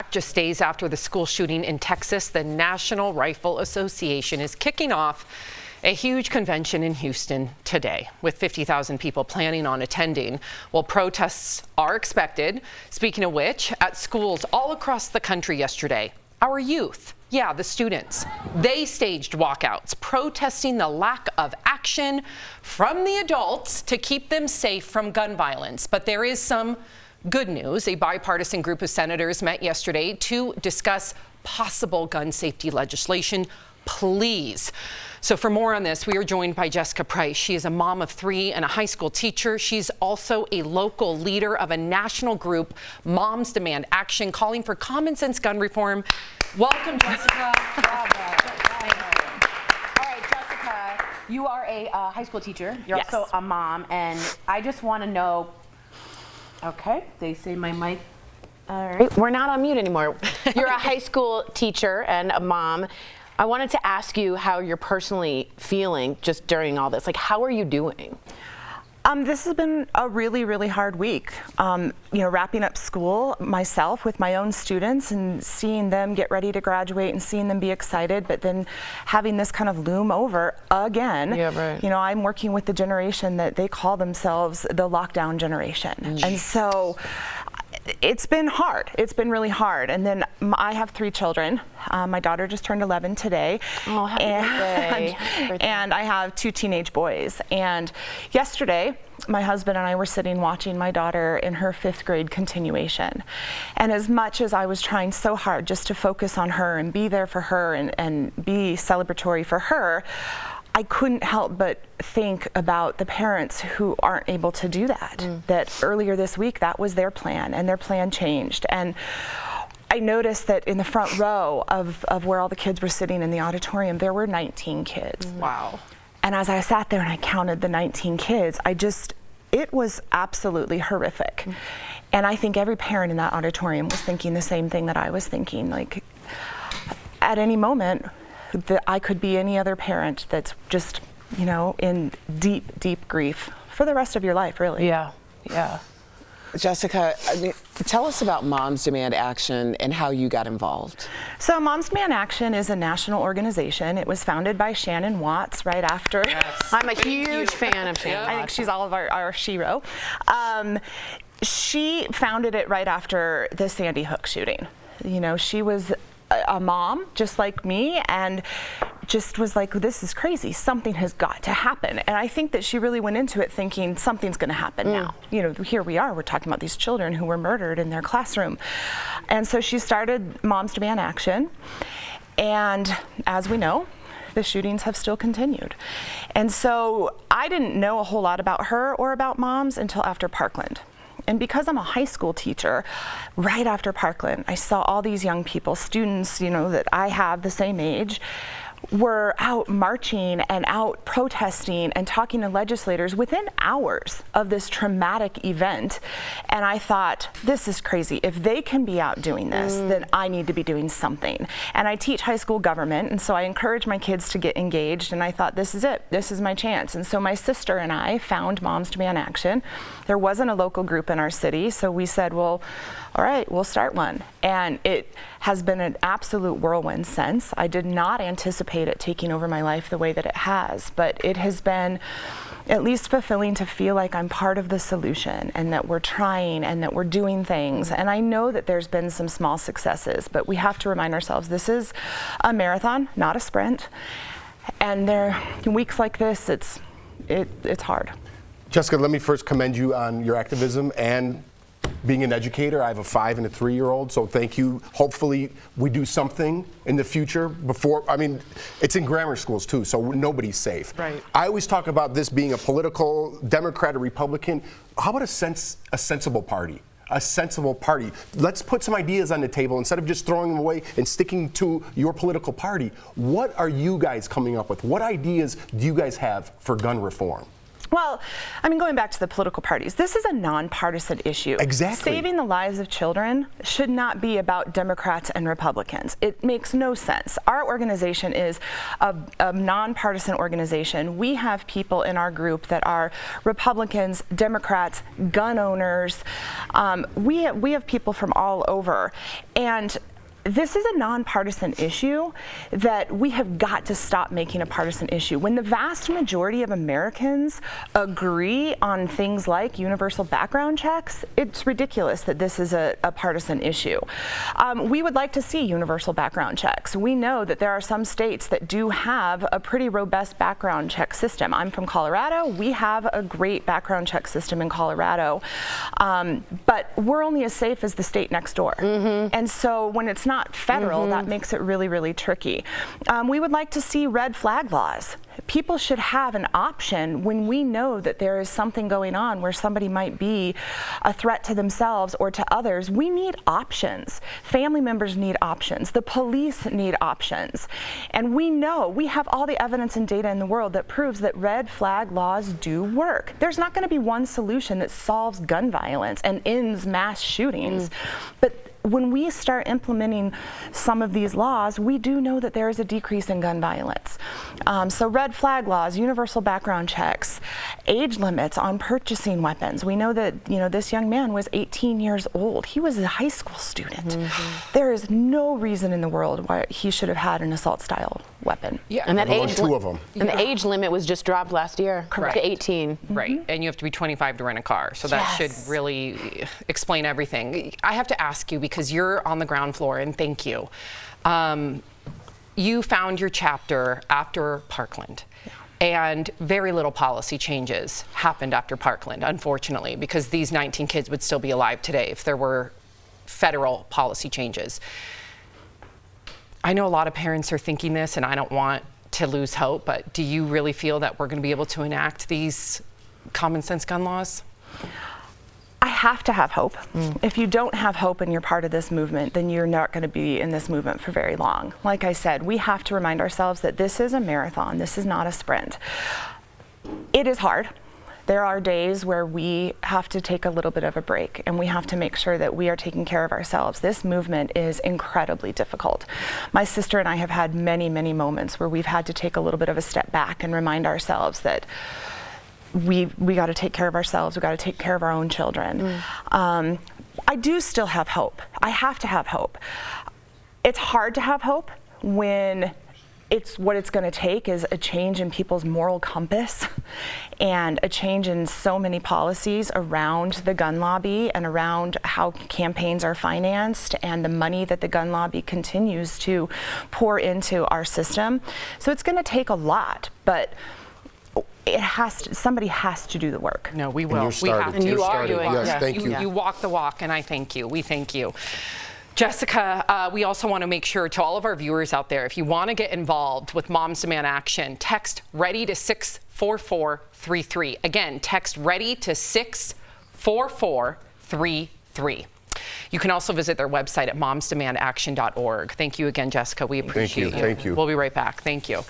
back. Just days after the school shooting in Texas, the National Rifle Association is kicking off a huge convention in Houston today, with 50,000 people planning on attending. Well, protests are expected. Speaking of which, at schools all across the country yesterday, our youth, the students, they staged walkouts protesting the lack of action from the adults to keep them safe from gun violence. But there is some good news. A bipartisan group of senators met yesterday to discuss possible gun safety legislation. Please. So for more on this, we are joined by Jessica Price. She is a mom of 3 and a high school teacher. She's also a local leader of a national group, Moms Demand Action, calling for common sense gun reform. Welcome, Jessica. All right, Jessica, you are a high school teacher. You're also a mom, and I just want to know. Okay, they say my mic. All right, we're not on mute anymore. You're a high school teacher and a mom. I wanted to ask you how you're personally feeling just during all this. Like, how are you doing? This has been a really, really hard week. Wrapping up school myself with my own students and seeing them get ready to graduate and seeing them be excited, but then having this kind of loom over again. Yeah, right. I'm working with the generation that they call themselves the lockdown generation. And so it's been hard. It's been really hard. And then I have 3 children. My daughter just turned 11 today. Oh, happy birthday. And I have 2 teenage boys. And yesterday, my husband and I were sitting watching my daughter in her 5th grade continuation. And as much as I was trying so hard just to focus on her and be there for her and be celebratory for her, I couldn't help but think about the parents who aren't able to do that. That earlier this week, that was their plan, and their plan changed. And I noticed that in the front row of where all the kids were sitting in the auditorium, there were 19 kids. Wow. And as I sat there and I counted the 19 kids, it was absolutely horrific. And I think every parent in that auditorium was thinking the same thing that I was thinking. Like, at any moment, that I could be any other parent that's just, in deep, deep grief for the rest of your life, really. Yeah. Jessica, tell us about Moms Demand Action and how you got involved. So Moms Demand Action is a national organization. It was founded by Shannon Watts right after. Yes. I'm a huge fan of Shannon Watts. I think she's all of our shero. She founded it right after the Sandy Hook shooting. She was a mom just like me and just was like, this is crazy. Something has got to happen. And I think that she really went into it thinking something's going to happen now. Here we are, we're talking about these children who were murdered in their classroom. And so she started Moms Demand Action. And as we know, the shootings have still continued. And so I didn't know a whole lot about her or about moms until after Parkland. And because I'm a high school teacher, right after Parkland, I saw all these young people, students, that I have the same age, were out marching and out protesting and talking to legislators within hours of this traumatic event. And I thought, this is crazy. If they can be out doing this, then I need to be doing something. And I teach high school government, and so I encourage my kids to get engaged, and I thought, this is it. This is my chance. And so my sister and I found Moms Demand Action. There wasn't a local group in our city, so we said, well, all right, we'll start one. And it has been an absolute whirlwind since. I did not anticipate it taking over my life the way that it has, but it has been at least fulfilling to feel like I'm part of the solution and that we're trying and that we're doing things. And I know that there's been some small successes, but we have to remind ourselves this is a marathon, not a sprint. And in weeks like this, it's hard. Jessica, let me first commend you on your activism and being an educator. I have a 5 and a 3-year-old, so thank you. Hopefully we do something in the future it's in grammar schools too, so nobody's safe. Right. I always talk about this being a political Democrat or Republican. How about a sensible party? A sensible party. Let's put some ideas on the table instead of just throwing them away and sticking to your political party. What are you guys coming up with? What ideas do you guys have for gun reform? Well, I mean, going back to the political parties, this is a nonpartisan issue. Exactly. Saving the lives of children should not be about Democrats and Republicans. It makes no sense. Our organization is a nonpartisan organization. We have people in our group that are Republicans, Democrats, gun owners. We have people from all over. And this is a nonpartisan issue that we have got to stop making a partisan issue. When the vast majority of Americans agree on things like universal background checks, it's ridiculous that this is a partisan issue. We would like to see universal background checks. We know that there are some states that do have a pretty robust background check system. I'm from Colorado. We have a great background check system in Colorado, but we're only as safe as the state next door. And so when it's not federal, that makes it really, really tricky. We would like to see red flag laws. People should have an option when we know that there is something going on where somebody might be a threat to themselves or to others. We need options. Family members need options. The police need options. And we know, we have all the evidence and data in the world that proves that red flag laws do work. There's not going to be one solution that solves gun violence and ends mass shootings. But when we start implementing some of these laws, we do know that there is a decrease in gun violence. So red flag laws, universal background checks, age limits on purchasing weapons. We know that, you know, this young man was 18 years old. He was a high school student. There is no reason in the world why he should have had an assault style weapon. Yeah, And that Only two of them. And the age limit was just dropped last year to 18. Right, and you have to be 25 to rent a car, so that should really explain everything. I have to ask you, because you're on the ground floor, and thank you. You found your chapter after Parkland, and very little policy changes happened after Parkland, unfortunately, because these 19 kids would still be alive today if there were federal policy changes. I know a lot of parents are thinking this, and I don't want to lose hope, but do you really feel that we're going to be able to enact these common sense gun laws? I have to have hope. If you don't have hope and you're part of this movement, then you're not going to be in this movement for very long. Like I said, we have to remind ourselves that this is a marathon. This is not a sprint. It is hard. There are days where we have to take a little bit of a break, and we have to make sure that we are taking care of ourselves. This movement is incredibly difficult. My sister and I have had many, many moments where we've had to take a little bit of a step back and remind ourselves that we got to take care of ourselves. We got to take care of our own children. I do still have hope. I have to have hope. It's hard to have hope when what it's going to take is a change in people's moral compass and a change in so many policies around the gun lobby and around how campaigns are financed and the money that the gun lobby continues to pour into our system. So it's going to take a lot, but somebody has to do the work. No, we will. And you're starting. have to. And you are doing it. Yes, thank you. You walk the walk, and I thank you. We thank you. Jessica, we also want to make sure to all of our viewers out there, if you want to get involved with Moms Demand Action, text READY to 64433. Again, text READY to 64433. You can also visit their website at momsdemandaction.org. Thank you again, Jessica. We appreciate you. Thank you. We'll be right back. Thank you.